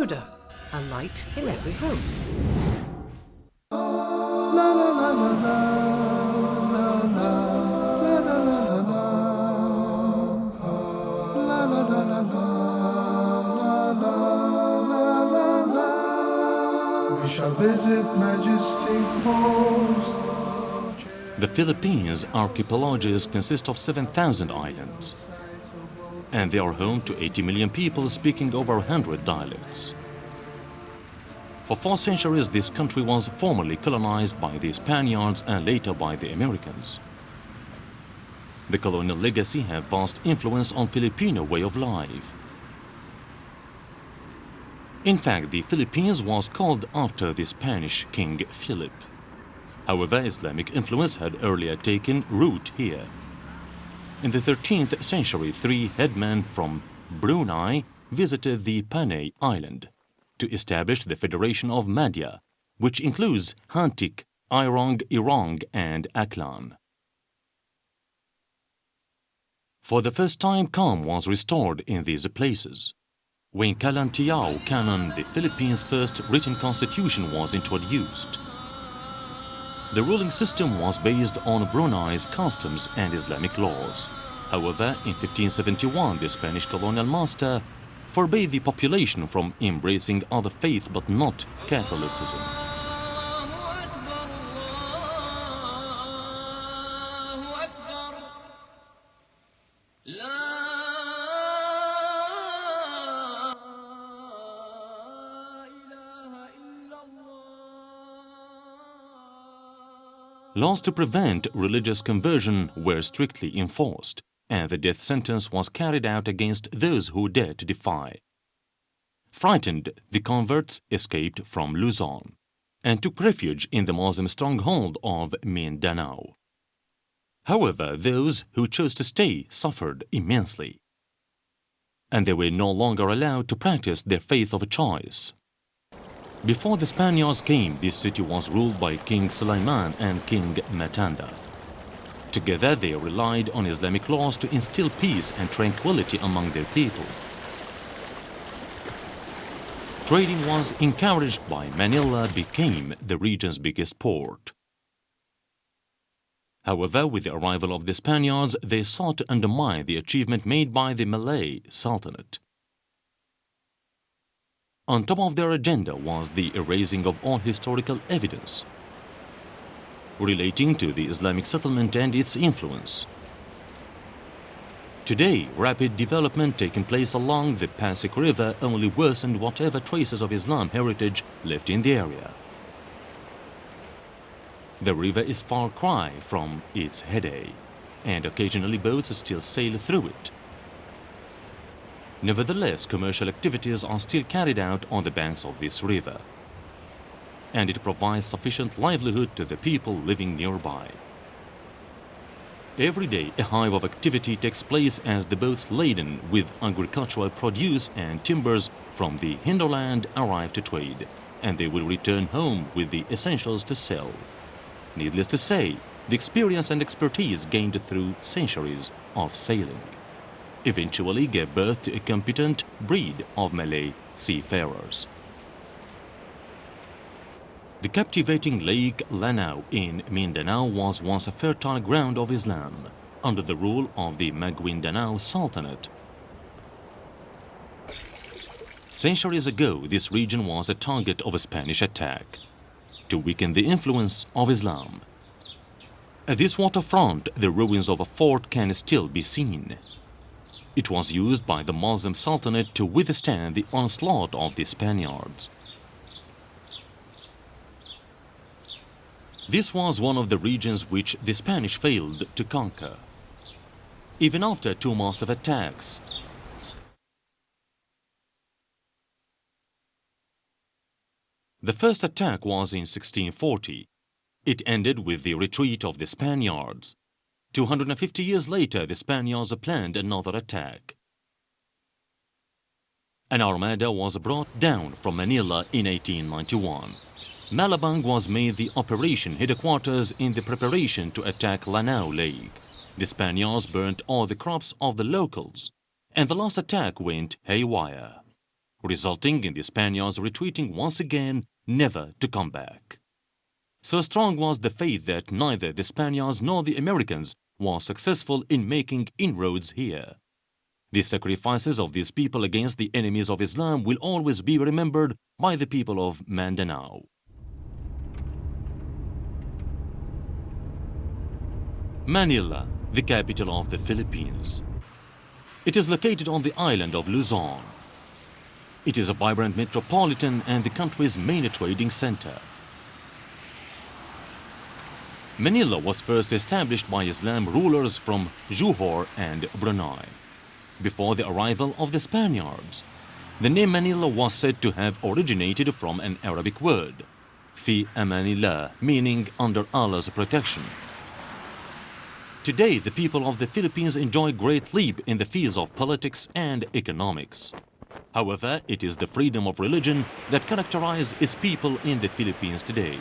Huda, a light in every home. We shall visit majestic halls. The Philippines archipelago consists of 7,000 islands, and they are home to 80 million people speaking over 100 dialects. For 4 centuries, this country was formerly colonized by the Spaniards and later by the Americans. The colonial legacy had vast influence on Filipino way of life. In fact, the Philippines was called after the Spanish King Philip. However, Islamic influence had earlier taken root here. In the 13th century, 3 headmen from Brunei visited the Panay Island to establish the Federation of Madhya, which includes Hantik, Irong, Irong, and Aklan. For the first time, calm was restored in these places. When Kalantiao Canon, the Philippines' first written constitution, was introduced. The ruling system was based on Brunei's customs and Islamic laws. However, in 1571, the Spanish colonial master forbade the population from embracing other faiths but not Catholicism. Laws to prevent religious conversion were strictly enforced, and the death sentence was carried out against those who dared to defy. Frightened, the converts escaped from Luzon and took refuge in the Muslim stronghold of Mindanao. However, those who chose to stay suffered immensely, and they were no longer allowed to practice their faith of choice. Before the Spaniards came, this city was ruled by King Sulaiman and King Matanda. Together, they relied on Islamic laws to instill peace and tranquility among their people. Trading was encouraged by Manila became the region's biggest port. However, with the arrival of the Spaniards, they sought to undermine the achievement made by the Malay Sultanate. On top of their agenda was the erasing of all historical evidence relating to the Islamic settlement and its influence. Today, rapid development taking place along the Pasig River only worsened whatever traces of Islam heritage left in the area. The river is far cry from its headway, and occasionally boats still sail through it. Nevertheless, commercial activities are still carried out on the banks of this river, and it provides sufficient livelihood to the people living nearby. Every day, a hive of activity takes place as the boats laden with agricultural produce and timbers from the hinterland arrive to trade, and they will return home with the essentials to sell. Needless to say, the experience and expertise gained through centuries of sailing eventually gave birth to a competent breed of Malay seafarers. The captivating Lake Lanao in Mindanao was once a fertile ground of Islam under the rule of the Maguindanao Sultanate. Centuries ago, this region was a target of a Spanish attack to weaken the influence of Islam. At this waterfront, the ruins of a fort can still be seen. It was used by the Muslim Sultanate to withstand the onslaught of the Spaniards. This was one of the regions which the Spanish failed to conquer. Even after 2 massive attacks, the first attack was in 1640. It ended with the retreat of the Spaniards. 250 years later, the Spaniards planned another attack. An armada was brought down from Manila in 1891. Malabang was made the operation headquarters in the preparation to attack Lanao Lake. The Spaniards burnt all the crops of the locals, and the last attack went haywire. resulting in the Spaniards retreating once again, never to come back. So strong was the faith that neither the Spaniards nor the Americans were successful in making inroads here. The sacrifices of these people against the enemies of Islam will always be remembered by the people of Mindanao. Manila, the capital of the Philippines. It is located on the island of Luzon. It is a vibrant metropolitan and the country's main trading center. Manila was first established by Islam rulers from Johor and Brunei, before the arrival of the Spaniards. The name Manila was said to have originated from an Arabic word, fi amanillah, meaning under Allah's protection. Today, the people of the Philippines enjoy great leap in the fields of politics and economics. However, it is the freedom of religion that characterizes its people in the Philippines today.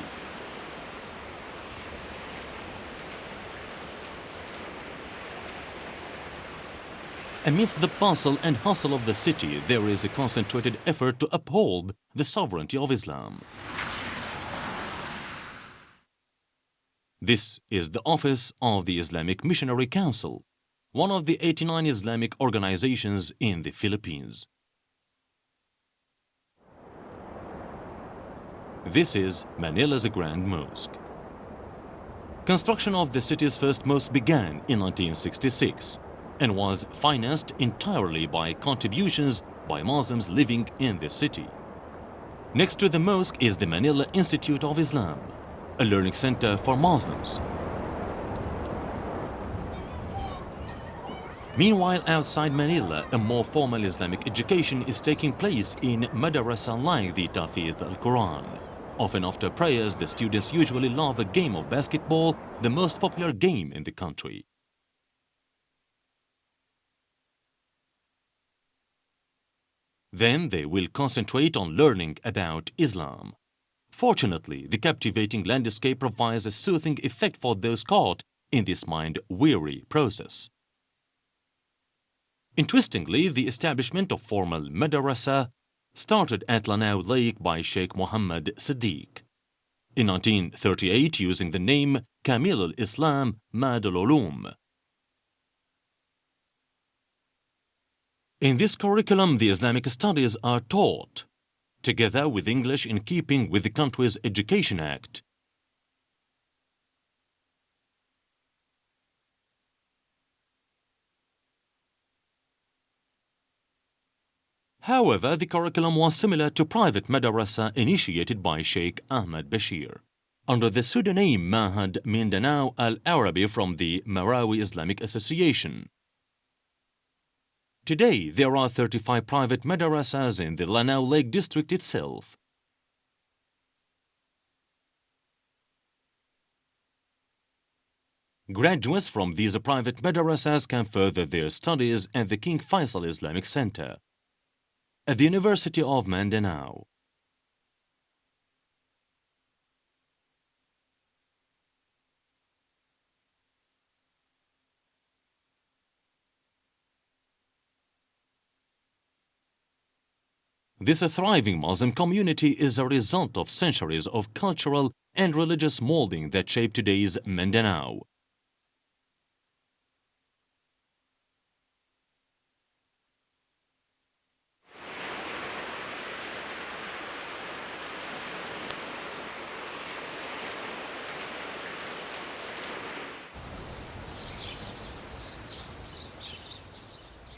Amidst the bustle and hustle of the city, there is a concentrated effort to uphold the sovereignty of Islam. This is the office of the Islamic Missionary Council, one of the 89 Islamic organizations in the Philippines. This is Manila's Grand Mosque. Construction of the city's first mosque began in 1966 and was financed entirely by contributions by Muslims living in the city. Next to the mosque is the Manila Institute of Islam, a learning center for Muslims. Meanwhile, outside Manila, a more formal Islamic education is taking place in madrasa like the Tahfidh al-Quran. Often after prayers, the students usually love a game of basketball, the most popular game in the country. Then they will concentrate on learning about Islam. Fortunately, the captivating landscape provides a soothing effect for those caught in this mind-weary process. Interestingly, the establishment of formal madrasa started at Lanao Lake by Sheikh Muhammad Siddiq. In 1938, using the name Kamil al-Islam Mad al-Ulum. In this curriculum, the Islamic studies are taught, together with English in keeping with the country's Education Act. However, the curriculum was similar to private madrasa initiated by Sheikh Ahmed Bashir, under the pseudonym Mahad Mindanao al-Arabi from the Marawi Islamic Association. Today, there are 35 private madrasas in the Lanao Lake district itself. Graduates from these private madrasas can further their studies at the King Faisal Islamic Center, at the University of Mindanao. This thriving Muslim community is a result of centuries of cultural and religious molding that shape today's Mindanao.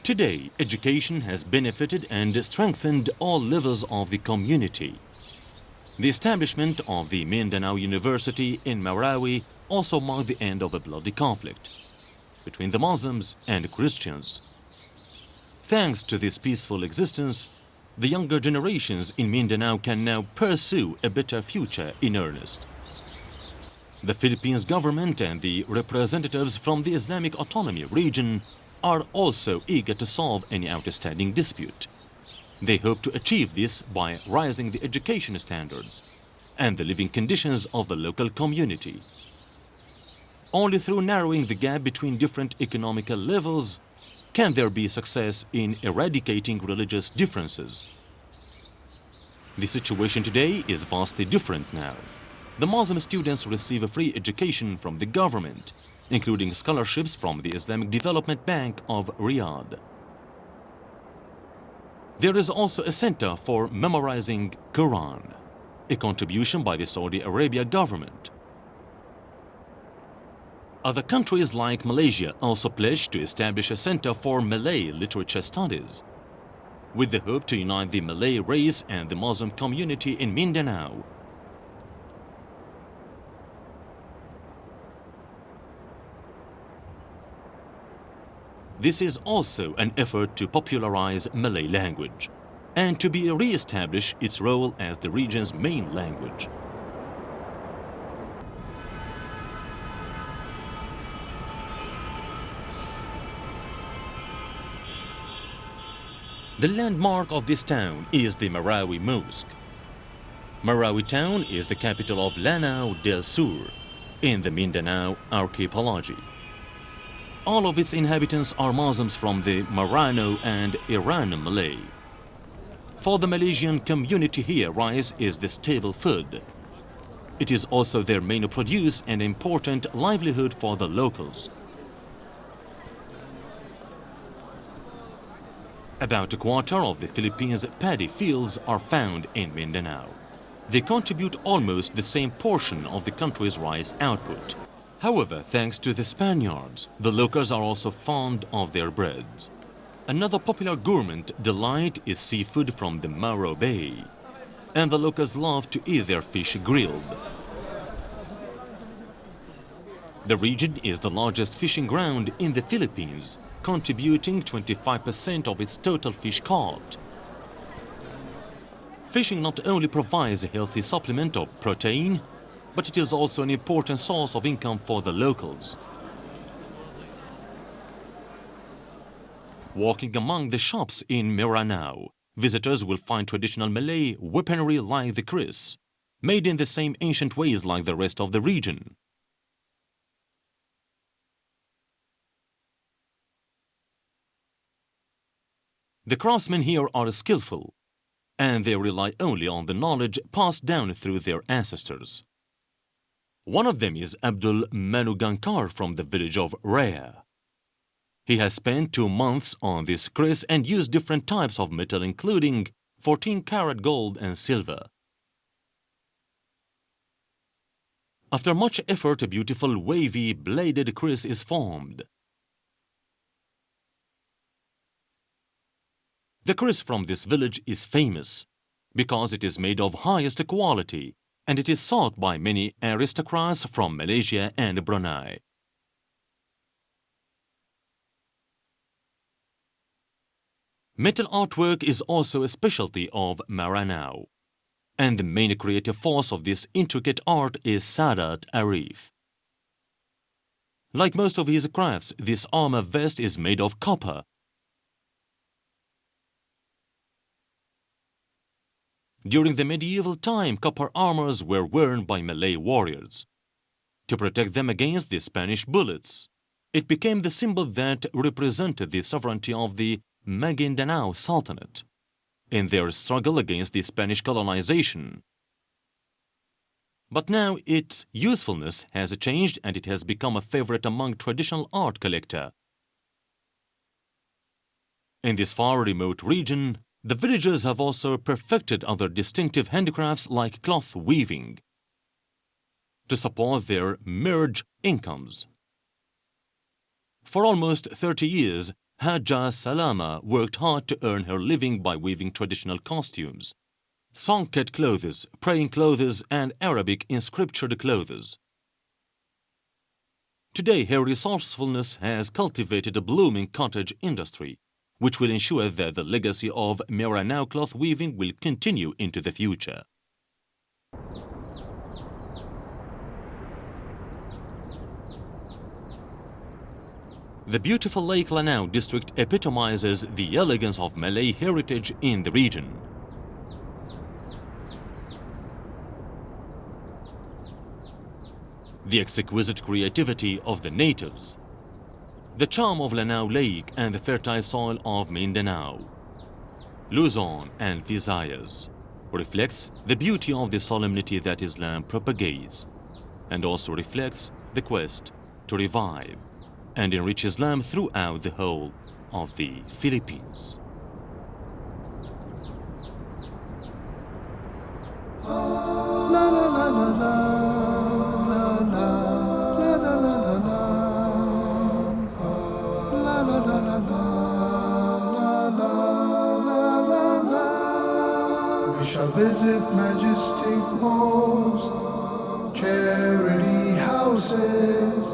Today, education has benefited and strengthened all levels of the community. The establishment of the Mindanao University in Marawi also marked the end of a bloody conflict between the Muslims and Christians. Thanks to this peaceful existence, the younger generations in Mindanao can now pursue a better future in earnest. The Philippines government and the representatives from the Islamic Autonomy region are also eager to solve any outstanding dispute. They hope to achieve this by raising the education standards and the living conditions of the local community. Only through narrowing the gap between different economical levels can there be success in eradicating religious differences The situation today is vastly different now. The Muslim students receive a free education from the government, including scholarships from the Islamic Development Bank of Riyadh. There is also a center for memorizing Quran, a contribution by the Saudi Arabia government. Other countries like Malaysia also pledged to establish a center for Malay literature studies, with the hope to unite the Malay race and the Muslim community in Mindanao. This is also an effort to popularize Malay language and to be re-establish its role as the region's main language. The landmark of this town is the Marawi Mosque. Marawi town is the capital of Lanao del Sur in the Mindanao archipelago. All of its inhabitants are Muslims from the Marano and Iran Malay. For the Malaysian community here, rice is the staple food. It is also their main produce and important livelihood for the locals. About a quarter of the Philippines' paddy fields are found in Mindanao. They contribute almost the same portion of the country's rice output. However, thanks to the Spaniards, the locals are also fond of their breads. Another popular gourmet delight is seafood from the Maro Bay, and the locals love to eat their fish grilled. The region is the largest fishing ground in the Philippines, contributing 25% of its total fish caught. Fishing not only provides a healthy supplement of protein, but it is also an important source of income for the locals. Walking among the shops in Maranao, visitors will find traditional Malay weaponry like the kris, made in the same ancient ways like the rest of the region. The craftsmen here are skillful, and they rely only on the knowledge passed down through their ancestors. One of them is Abdul Manugankar from the village of Raya. He has spent 2 months on this kris and used different types of metal including 14-karat gold and silver. After much effort, a beautiful wavy bladed kris is formed. The kris from this village is famous because it is made of highest quality, and it is sought by many aristocrats from Malaysia and Brunei. Metal artwork is also a specialty of Maranao, and the main creative force of this intricate art is Sadat Arif. Like most of his crafts, this armor vest is made of copper. During the medieval time, copper armors were worn by Malay warriors to protect them against the Spanish bullets. It became the symbol that represented the sovereignty of the Maguindanao Sultanate in their struggle against the Spanish colonization. But now its usefulness has changed and it has become a favorite among traditional art collectors. In this far remote region, the villagers have also perfected other distinctive handicrafts like cloth weaving to support their merged incomes. For almost 30 years, Haja Salama worked hard to earn her living by weaving traditional costumes, Songket clothes, praying clothes, and Arabic inscriptured clothes. Today, her resourcefulness has cultivated a blooming cottage industry, which will ensure that the legacy of Maranao cloth weaving will continue into the future. The beautiful Lake Lanao district epitomizes the elegance of Malay heritage in the region. The exquisite creativity of the natives, the charm of Lanao Lake and the fertile soil of Mindanao, Luzon and Visayas, reflects the beauty of the solemnity that Islam propagates, and also reflects the quest to revive and enrich Islam throughout the whole of the Philippines. We shall visit majestic halls, charity houses,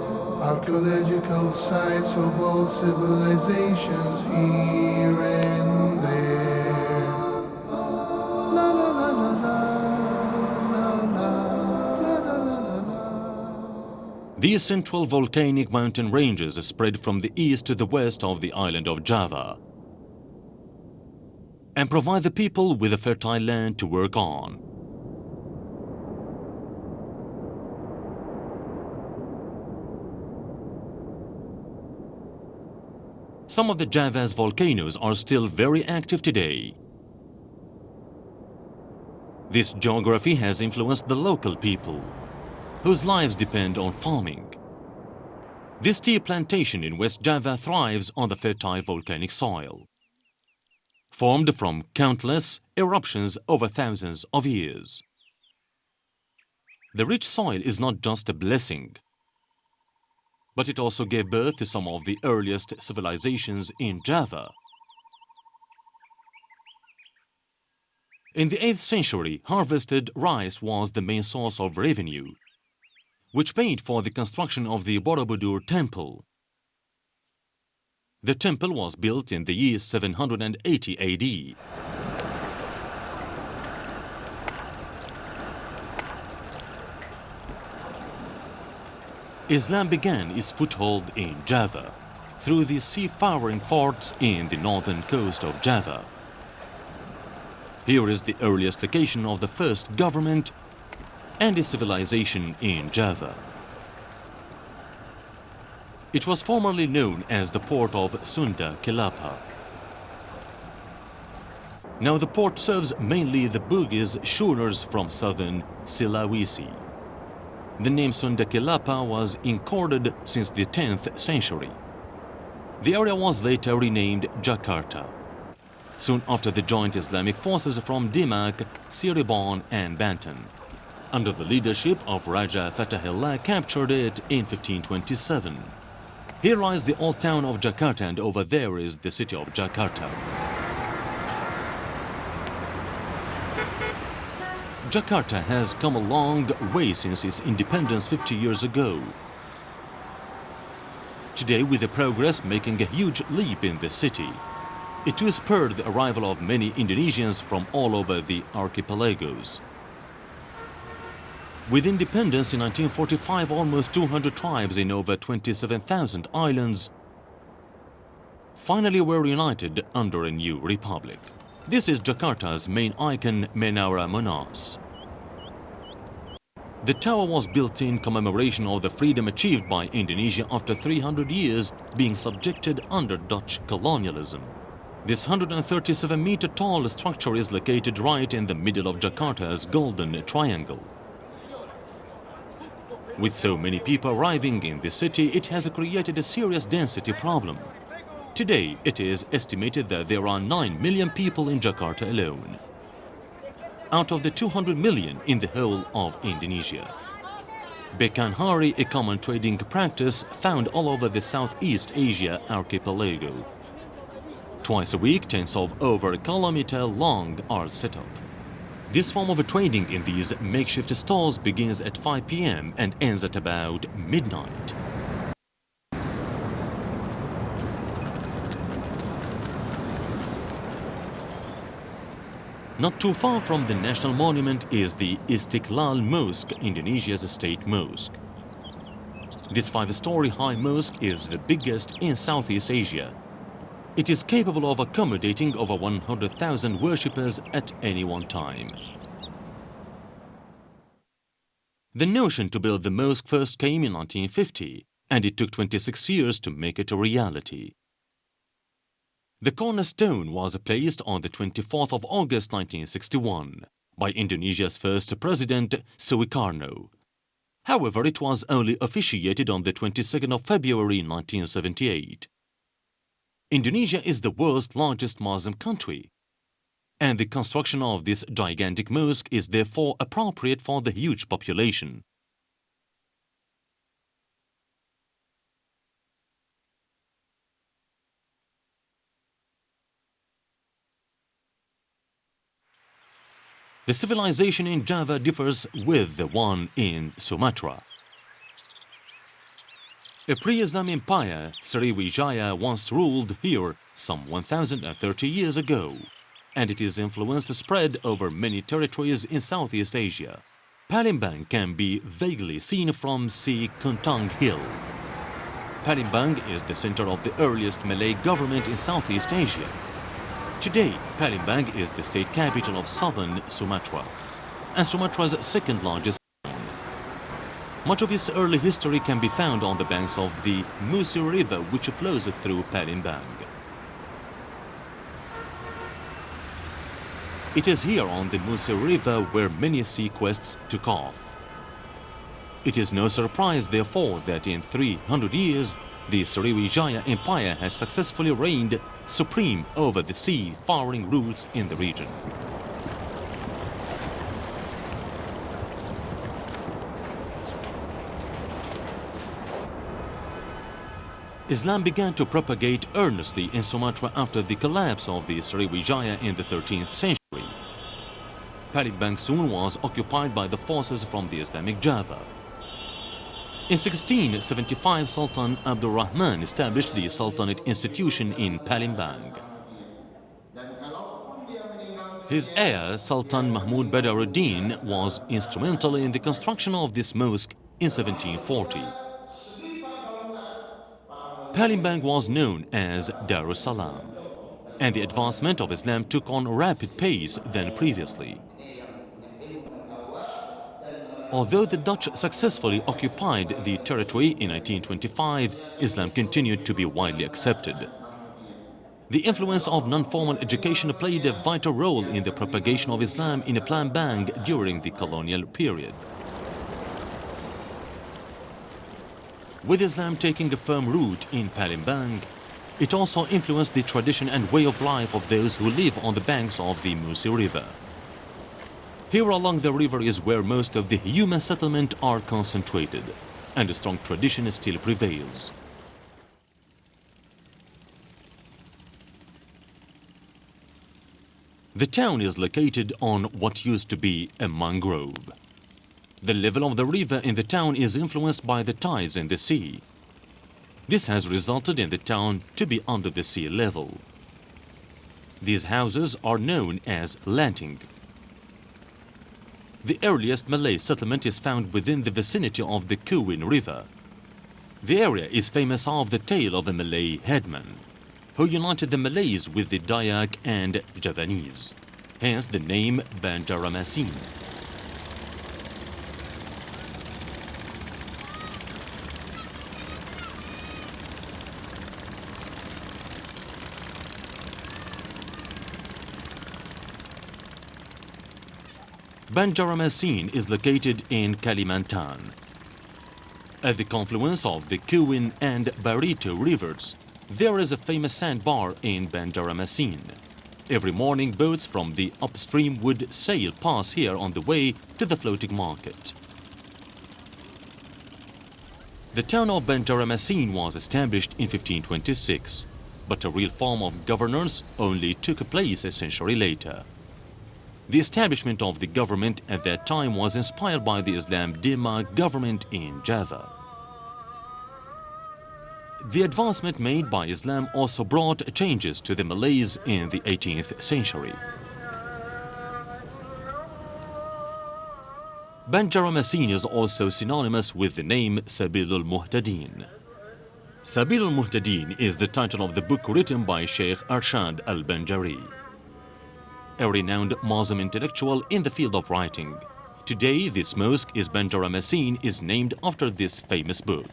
archaeological sites of all civilizations here and there. La la la la la, la la la la la la. These central volcanic mountain ranges spread from the east to the west of the island of Java and provide the people with a fertile land to work on. Some of the Java's volcanoes are still very active today. This geography has influenced the local people, whose lives depend on farming. This tea plantation in West Java thrives on the fertile volcanic soil, formed from countless eruptions over thousands of years. The rich soil is not just a blessing, but it also gave birth to some of the earliest civilizations in Java. In the 8th century, harvested rice was the main source of revenue, which paid for the construction of the Borobudur temple. The temple was built in the year 780 AD. Islam began its foothold in Java through the seafaring forts in the northern coast of Java. Here is the earliest location of the first government and a civilization in Java. It was formerly known as the port of Sunda Kelapa. Now the port serves mainly the Bugis schooners from southern Sulawesi. The name Sunda Kelapa was incorded since the 10th century. The area was later renamed Jakarta, soon after the joint Islamic forces from Demak, Cirebon and Banten, under the leadership of Raja Fatahillah, captured it in 1527. Here lies the old town of Jakarta, and over there is the city of Jakarta. Jakarta has come a long way since its independence 50 years ago. Today, with the progress making a huge leap in the city, it too spurred the arrival of many Indonesians from all over the archipelagos. With independence in 1945, almost 200 tribes in over 27,000 islands finally were united under a new republic. This is Jakarta's main icon, Menara Monas. The tower was built in commemoration of the freedom achieved by Indonesia after 300 years being subjected under Dutch colonialism. This 137-meter tall structure is located right in the middle of Jakarta's Golden Triangle. With so many people arriving in the city, it has created a serious density problem. Today, it is estimated that there are 9 million people in Jakarta alone, out of the 200 million in the whole of Indonesia. Bekan Hari, a common trading practice found all over the Southeast Asia archipelago. Twice a week, tents of over a kilometer long are set up. This form of trading in these makeshift stalls begins at 5 p.m. and ends at about midnight. Not too far from the national monument is the Istiqlal Mosque, Indonesia's state mosque. This 5-story high mosque is the biggest in Southeast Asia. It is capable of accommodating over 100,000 worshippers at any one time. The notion to build the mosque first came in 1950, and it took 26 years to make it a reality. The cornerstone was placed on the 24th of August 1961. by Indonesia's first president, Sukarno. However, it was only officiated on the 22nd of February 1978. Indonesia is the world's largest Muslim country, and the construction of this gigantic mosque is therefore appropriate for the huge population. The civilization in Java differs with the one in Sumatra. A pre-Islam empire, Sriwijaya, once ruled here some 1,030 years ago, and its influence spread over many territories in Southeast Asia. Palembang can be vaguely seen from Si Kuntang Hill. Palembang is the center of the earliest Malay government in Southeast Asia. Today, Palembang is the state capital of southern Sumatra and Sumatra's second largest town. Much of its early history can be found on the banks of the Musi River, which flows through Palembang. It is here on the Musi River where many sea quests took off. It is no surprise, therefore, that in 300 years, the Sriwijaya Empire had successfully reigned supreme over the sea-faring rulers in the region. Islam began to propagate earnestly in Sumatra after the collapse of the Sriwijaya in the 13th century. Palembang soon was occupied by the forces from the Islamic Java. In 1675, Sultan Abdul Rahman established the Sultanate institution in Palembang. His heir, Sultan Mahmud Badaruddin, was instrumental in the construction of this mosque in 1740. Palembang was known as Darussalam, and the advancement of Islam took on a rapid pace than previously. Although the Dutch successfully occupied the territory in 1925, Islam continued to be widely accepted. The influence of non-formal education played a vital role in the propagation of Islam in Palembang during the colonial period. With Islam taking a firm root in Palembang, it also influenced the tradition and way of life of those who live on the banks of the Musi River. Here along the river is where most of the human settlement are concentrated, and a strong tradition still prevails. The town is located on what used to be a mangrove. The level of the river in the town is influenced by the tides in the sea. This has resulted in the town to be under the sea level. These houses are known as lanting. The earliest Malay settlement is found within the vicinity of the Kuwin River. The area is famous of the tale of a Malay headman who united the Malays with the Dayak and Javanese, hence the name Banjarmasin. Banjarmasin is located in Kalimantan. At the confluence of the Kuwin and Barito rivers, there is a famous sandbar in Banjarmasin. Every morning, boats from the upstream would sail past here on the way to the floating market. The town of Banjarmasin was established in 1526, but a real form of governance only took place a century later. The establishment of the government at that time was inspired by the Islam Dema government in Java. The advancement made by Islam also brought changes to the Malays in the 18th century. Banjarmasin is also synonymous with the name Sabilul Muhtadin. Sabilul Muhtadin is the title of the book written by Sheikh Arshad al-Banjari, a renowned Muslim intellectual in the field of writing. Today, this mosque Banjarmasin is named after this famous book,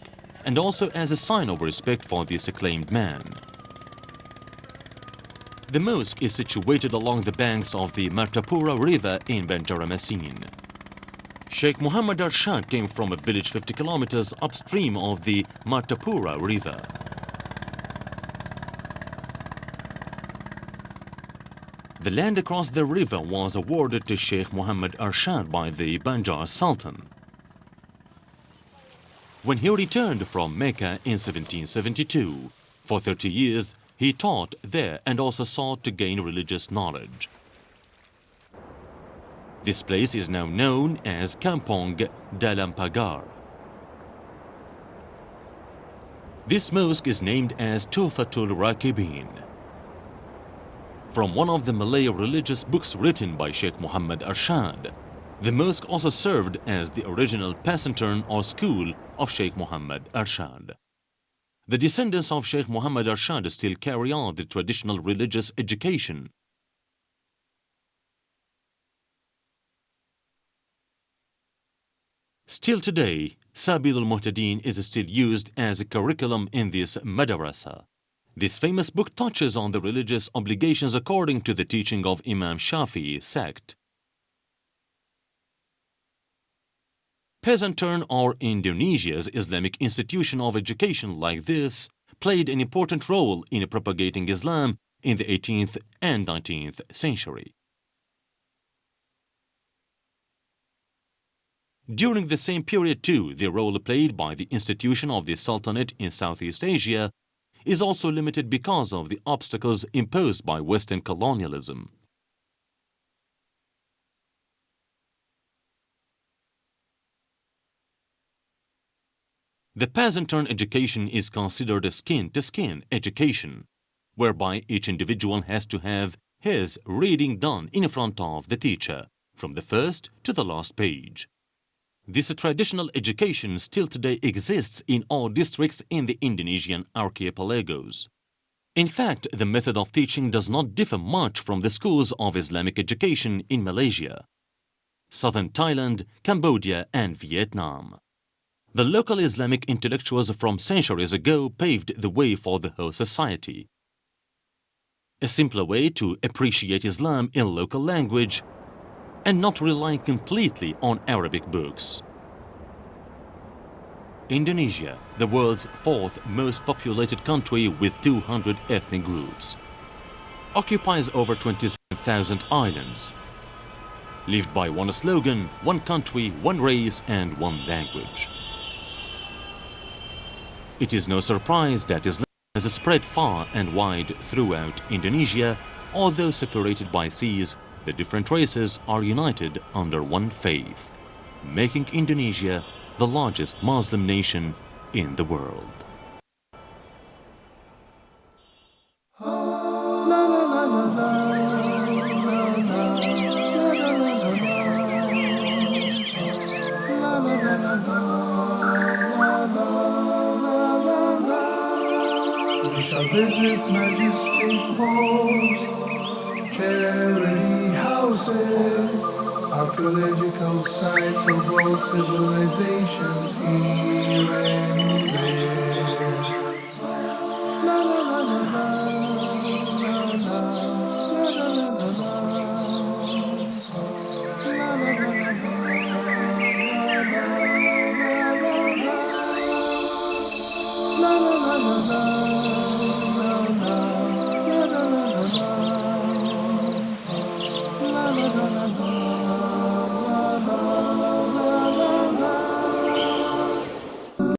and also as a sign of respect for this acclaimed man. The mosque is situated along the banks of the Martapura River in Banjarmasin. Sheikh Muhammad Arshad came from a village 50 kilometers upstream of the Martapura River. The land across the river was awarded to Sheikh Muhammad Arshad by the Banjar Sultan. When he returned from Mecca in 1772, for 30 years he taught there and also sought to gain religious knowledge. This place is now known as Kampong Dalam Pagar. This mosque is named as Tuhfatul Rakibin, from one of the Malay religious books written by Sheikh Muhammad Arshad. The mosque also served as the original pesantern or school of Sheikh Muhammad Arshad. The descendants of Sheikh Muhammad Arshad still carry on the traditional religious education. Still today, Sabilul Muhtadin is still used as a curriculum in this madrasa. This famous book touches on the religious obligations according to the teaching of Imam Shafi'i sect. Pesantern, or Indonesia's Islamic institution of education like this, played an important role in propagating Islam in the 18th and 19th century. During the same period too, the role played by the institution of the Sultanate in Southeast Asia is also limited because of the obstacles imposed by Western colonialism. The pesantern education is considered a skin-to-skin education, whereby each individual has to have his reading done in front of the teacher, from the first to the last page. This traditional education still today exists in all districts in the Indonesian archipelagos. In fact, the method of teaching does not differ much from the schools of Islamic education in Malaysia, southern Thailand, Cambodia, and Vietnam. The local Islamic intellectuals from centuries ago paved the way for the whole society. A simpler way to appreciate Islam in local language and not relying completely on Arabic books. Indonesia, the world's fourth most populated country with 200 ethnic groups, occupies over 27,000 islands, lived by one slogan, one country, one race, and one language. It is no surprise that Islam has spread far and wide throughout Indonesia. Although separated by seas, the different races are united under one faith, making Indonesia the largest Muslim nation in the world. We shall visit majestic halls, charity houses, archaeological sites of all civilizations here and there.